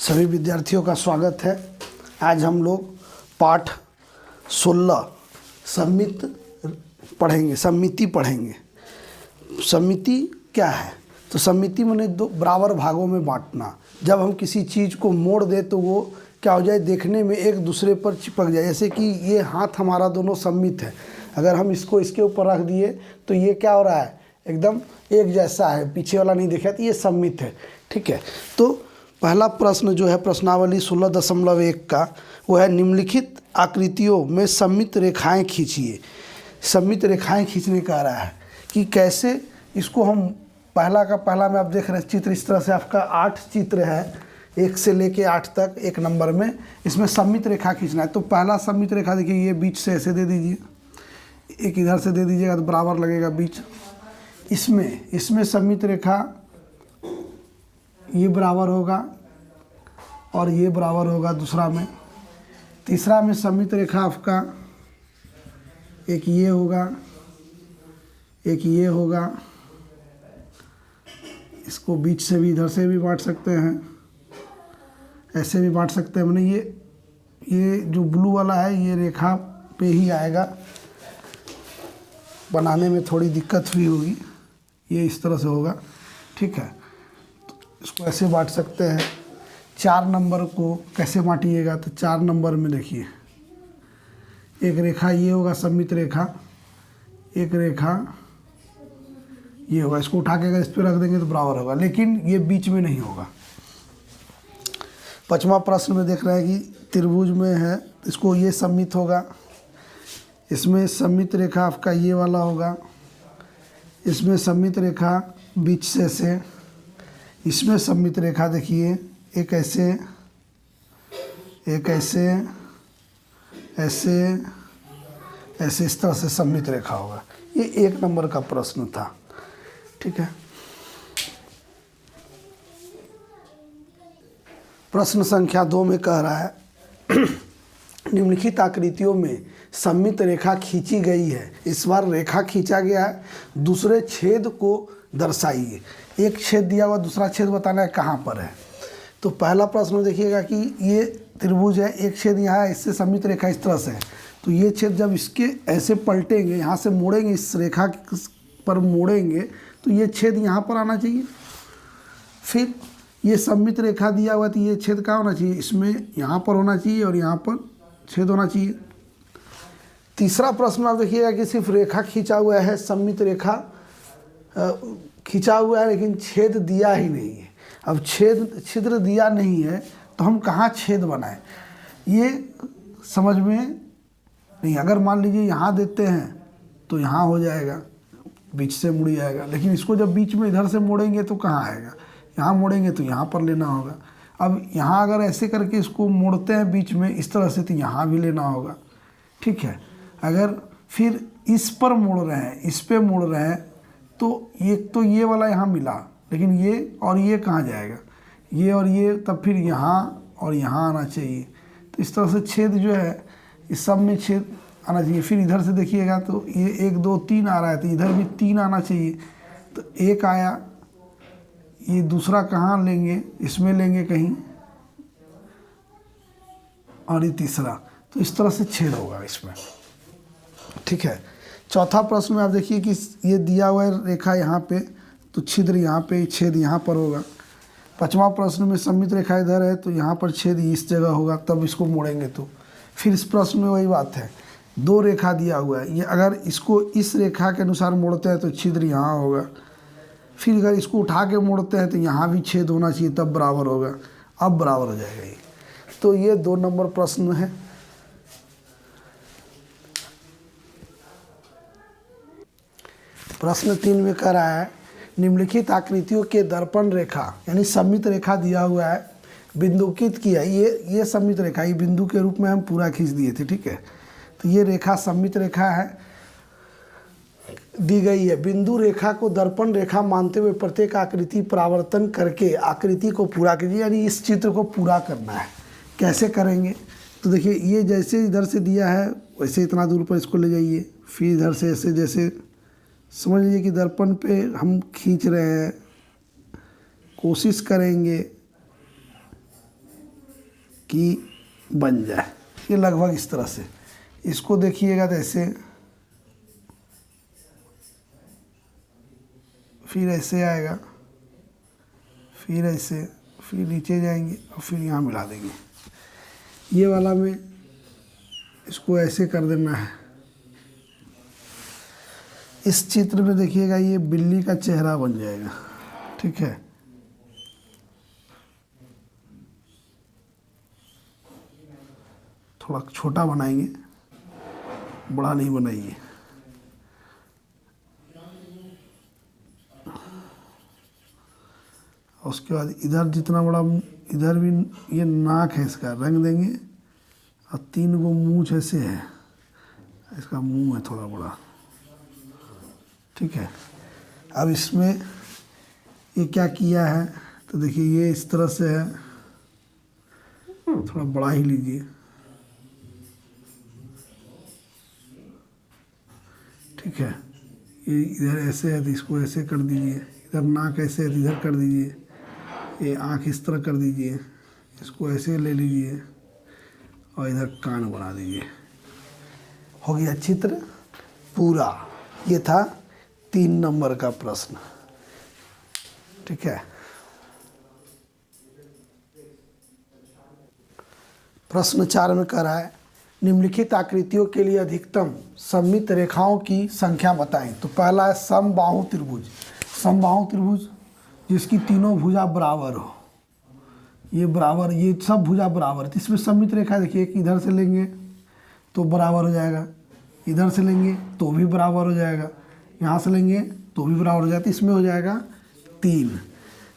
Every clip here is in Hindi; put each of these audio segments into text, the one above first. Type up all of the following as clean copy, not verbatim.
सभी विद्यार्थियों का स्वागत है। आज हम लोग पाठ 16 सम्मिति पढ़ेंगे। सम्मिति क्या है? तो सम्मिति माने दो बराबर भागों में बांटना। जब हम किसी चीज़ को मोड़ दें तो वो क्या हो जाए, देखने में एक दूसरे पर चिपक जाए। जैसे कि ये हाथ हमारा दोनों सम्मित है, अगर हम इसको इसके ऊपर रख दिए तो ये क्या हो रहा है, एकदम एक जैसा है, पीछे वाला नहीं दिखा, तो ये सम्मित है। ठीक है, तो पहला प्रश्न जो है प्रश्नावली 16.1 का, वो है निम्नलिखित आकृतियों में सम्मित रेखाएं खींचिए। सम्मित रेखाएं खींचने का रहा है कि कैसे इसको हम पहला का पहला में आप देख रहे हैं चित्र, इस तरह से आपका 8 चित्र है, 1 से लेके 8 तक एक नंबर में। इसमें सम्मित रेखा खींचना है। तो पहला सम्मित रेखा देखिए, ये बीच से ऐसे दे दीजिए, एक इधर से दे दीजिएगा तो बराबर लगेगा बीच। इसमें सम्मित रेखा ये बराबर होगा और ये बराबर होगा दूसरा में। तीसरा में सम्मित रेखा आपका एक ये होगा, एक ये होगा। इसको बीच से भी इधर से भी बांट सकते हैं, ऐसे भी बांट सकते हैं। मैंने ये जो ब्लू वाला है ये रेखा पे ही आएगा, बनाने में थोड़ी दिक्कत हुई होगी। ये इस तरह से होगा, ठीक है। इसको ऐसे बांट सकते हैं। 4 नंबर को कैसे बांटिएगा, तो 4 नंबर में देखिए, एक रेखा ये होगा सम्मित रेखा, एक रेखा ये होगा। इसको उठा के अगर इस पर रख देंगे तो बराबर होगा, लेकिन ये बीच में नहीं होगा। 5वां प्रश्न में देख रहे हैं कि त्रिभुज में है, इसको ये सम्मित होगा। इसमें सम्मित रेखा आपका ये वाला होगा, इसमें सम्मित रेखा बीच से इसमें सम्मित रेखा देखिए, एक ऐसे, एक ऐसे, ऐसे ऐसे, इस तरह से सम्मित रेखा होगा। ये 1 नंबर का प्रश्न था, ठीक है। प्रश्न संख्या 2 में कह रहा है निम्नलिखित आकृतियों में सम्मित रेखा खींची गई है। इस बार रेखा खींचा गया है, दूसरे छेद को दर्शाइए। एक छेद दिया हुआ, दूसरा छेद बताना है कहाँ पर है। तो पहला प्रश्न देखिएगा कि ये त्रिभुज है, एक छेद यहाँ है, इससे सम्मित रेखा इस तरह से है। तो ये छेद जब इसके ऐसे पलटेंगे, यहाँ से मोड़ेंगे, इस रेखा पर मोड़ेंगे तो ये छेद यहाँ पर आना चाहिए। फिर ये सम्मित रेखा दिया हुआ, तो ये छेद कहाँ होना चाहिए, इसमें यहाँ पर होना चाहिए और यहाँ पर छेद होना चाहिए। तीसरा प्रश्न आप देखिएगा कि सिर्फ रेखा खींचा हुआ है, सम्मित रेखा खींचा हुआ है, लेकिन छेद दिया ही नहीं है। अब छिद्र दिया नहीं है तो हम कहाँ छेद बनाएं, ये समझ में नहीं। अगर मान लीजिए यहाँ देते हैं तो यहाँ हो जाएगा, बीच से मुड़ जाएगा, लेकिन इसको जब बीच में इधर से मोड़ेंगे तो कहाँ आएगा, यहाँ मोड़ेंगे तो यहाँ पर लेना होगा। अब यहाँ अगर ऐसे करके इसको मोड़ते हैं बीच में इस तरह से, तो यहाँ भी लेना होगा, ठीक है। अगर फिर इस पर मोड़ रहे हैं, इस पे मोड़ रहे हैं, तो ये वाला यहाँ मिला, लेकिन ये और ये कहाँ जाएगा, ये और ये, तब फिर यहाँ और यहाँ आना चाहिए। तो इस तरह से छेद जो है, इस सब में छेद आना चाहिए। फिर इधर से देखिएगा तो ये 1 2 3 आ रहा है, तो इधर भी 3 आना चाहिए। तो 1 आया, ये दूसरा कहाँ लेंगे, इसमें लेंगे कहीं, और ये तीसरा। तो इस तरह से छेद होगा इसमें, ठीक है। चौथा प्रश्न में आप देखिए कि ये दिया हुआ है रेखा यहाँ पे, तो छिद्र यहाँ पे, छेद यहाँ पर होगा। 5वां प्रश्न में सम्मित रेखा इधर है, तो यहाँ पर छेद इस जगह होगा, तब इसको मोड़ेंगे तो। फिर इस प्रश्न में वही बात है, 2 रेखा दिया हुआ है, ये अगर इसको इस रेखा के अनुसार मोड़ते हैं तो छिद्र यहाँ होगा। फिर अगर इसको उठा के मोड़ते हैं तो यहाँ भी छेद होना चाहिए, तब बराबर होगा। अब बराबर हो जाएगा ये। तो ये 2 नंबर प्रश्न है। प्रश्न 3 में कह रहा है निम्नलिखित आकृतियों के दर्पण रेखा, यानी सम्मित रेखा दिया हुआ है, बिंदुकित किया। ये सम्मित रेखा, ये बिंदु के रूप में हम पूरा खींच दिए थे, ठीक है। तो ये रेखा सम्मित रेखा है, दी गई है। बिंदु रेखा को दर्पण रेखा मानते हुए प्रत्येक आकृति परावर्तन करके आकृति को पूरा कीजिए, यानी इस चित्र को पूरा करना है। कैसे करेंगे, तो देखिए ये जैसे इधर से दिया है वैसे इतना दूर पर इसको ले जाइए, फिर इधर से ऐसे, जैसे समझ लीजिए कि दर्पण पे हम खींच रहे हैं, कोशिश करेंगे कि बन जाए। ये लगभग इस तरह से। इसको देखिएगा तो ऐसे, फिर ऐसे आएगा, फिर ऐसे, फिर नीचे जाएंगे और फिर यहाँ मिला देंगे। ये वाला में इसको ऐसे कर देना है। इस चित्र में देखिएगा ये बिल्ली का चेहरा बन जाएगा, ठीक है। थोड़ा छोटा बनाएंगे, बड़ा नहीं बनाइए। उसके बाद इधर जितना बड़ा, इधर भी ये नाक है, इसका रंग देंगे और 3 गो मूंछ ऐसे है, इसका मुंह है थोड़ा बड़ा, ठीक है। अब इसमें ये क्या किया है तो देखिए ये इस तरह से है, थोड़ा बड़ा ही लीजिए, ठीक है। ये इधर ऐसे है तो इसको ऐसे कर दीजिए, इधर नाक ऐसे है तो इधर कर दीजिए, ये आँख इस तरह कर दीजिए, इसको ऐसे ले लीजिए और इधर कान बना दीजिए। हो गया चित्र पूरा। ये था 3 नंबर का प्रश्न, ठीक है। प्रश्न 4 में कह रहा है निम्नलिखित आकृतियों के लिए अधिकतम सममित रेखाओं की संख्या बताएं। तो पहला है समबाहु त्रिभुज। समबाहु त्रिभुज जिसकी तीनों भुजा बराबर हो, ये बराबर, ये सब भुजा बराबर है, तो इसमें सममित रेखा देखिए, एक इधर से लेंगे तो बराबर हो जाएगा, इधर से लेंगे तो भी बराबर हो जाएगा, यहाँ से लेंगे तो भी बराबर हो जाता है, इसमें हो जाएगा 3।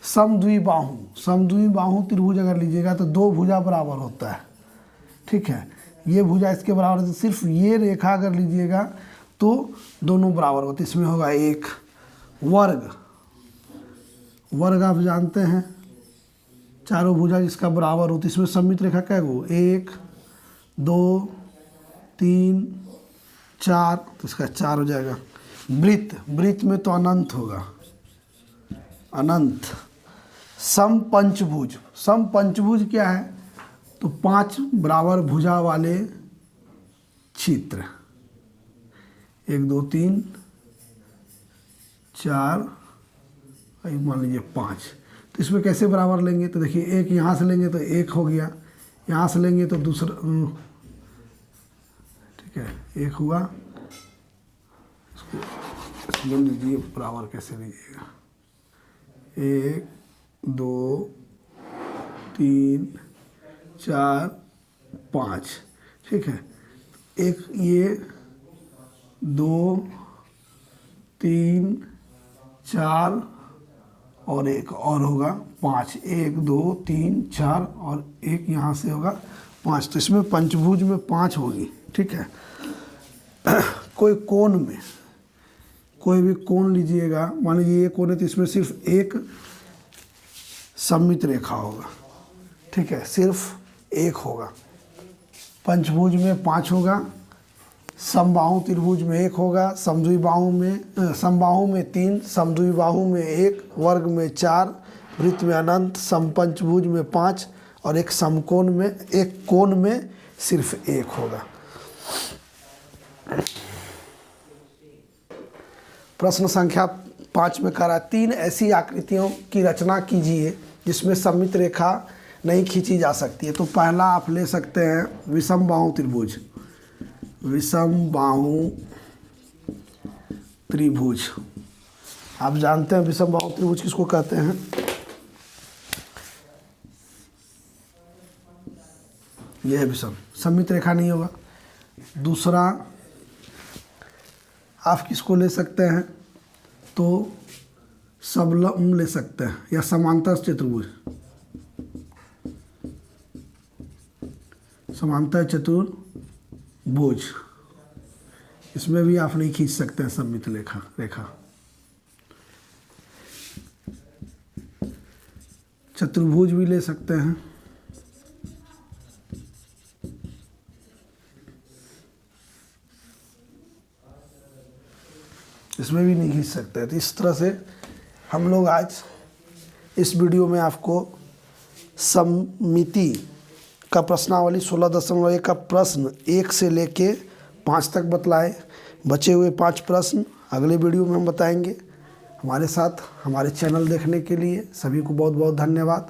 समद्विबाहु, समद्विबाहु त्रिभुज अगर लीजिएगा तो 2 भुजा बराबर होता है, ठीक है। ये भुजा इसके बराबर है, तो सिर्फ ये रेखा अगर लीजिएगा तो दोनों बराबर होते, इसमें होगा 1। वर्ग, वर्ग आप जानते हैं, चारों भुजा जिसका बराबर होती है, इसमें सममित रेखा क्या गो, 1 2 3 4, तो इसका 4 हो जाएगा। वृत्त, वृत्त में तो अनंत होगा, अनंत। समपंचभुज, समपंचभुज क्या है तो 5 बराबर भुजा वाले चित्र, 1 2 3 4, मान लीजिए 5। तो इसमें कैसे बराबर लेंगे तो देखिए, एक यहाँ से लेंगे तो 1 हो गया, यहाँ से लेंगे तो दूसरा, ठीक है, 1 हुआ। इसको लीजिए बराबर कैसे लीजिएगा, 1 2 3 4 5, ठीक है। एक ये 2 3 4 और एक और होगा 5, 1 2 3 4 और एक यहाँ से होगा 5, तो इसमें पंचभुज में 5 होगी, ठीक है। कोई कोण में, कोई भी कोण लीजिएगा, मान लीजिए ये कोण है तो इसमें सिर्फ एक सममित रेखा होगा, ठीक है, सिर्फ एक होगा। पंचभुज में 5 होगा, समबाहु त्रिभुज में 1 होगा, समद्विबाहु में 3, समद्विबाहु में 1, वर्ग में 4, वृत्त में अनंत, समपंचभुज में 5 और एक समकोण में, एक कोण में सिर्फ 1 होगा। प्रश्न संख्या 5 में कह रहा है 3 ऐसी आकृतियों की रचना कीजिए जिसमें सममित रेखा नहीं खींची जा सकती है। तो पहला आप ले सकते हैं विषम बाहु त्रिभुज, विषम बाहु त्रिभुज। आप जानते हैं विषम बाहु त्रिभुज किसको कहते हैं, यह है विषम, सममित रेखा नहीं होगा। दूसरा आप किसको ले सकते हैं तो समलंब ले सकते हैं या समांतर चतुर्भुज, समांतर चतुर्भुज, इसमें भी आप नहीं खींच सकते हैं सममित रेखा। चतुर्भुज भी ले सकते हैं, इसमें भी नहीं खींच सकते। तो इस तरह से हम लोग आज इस वीडियो में आपको सममिति का प्रश्नावली 16.1 का प्रश्न 1 से लेके 5 तक बतलाए। बचे हुए 5 प्रश्न अगले वीडियो में हम बताएंगे। हमारे साथ हमारे चैनल देखने के लिए सभी को बहुत बहुत धन्यवाद।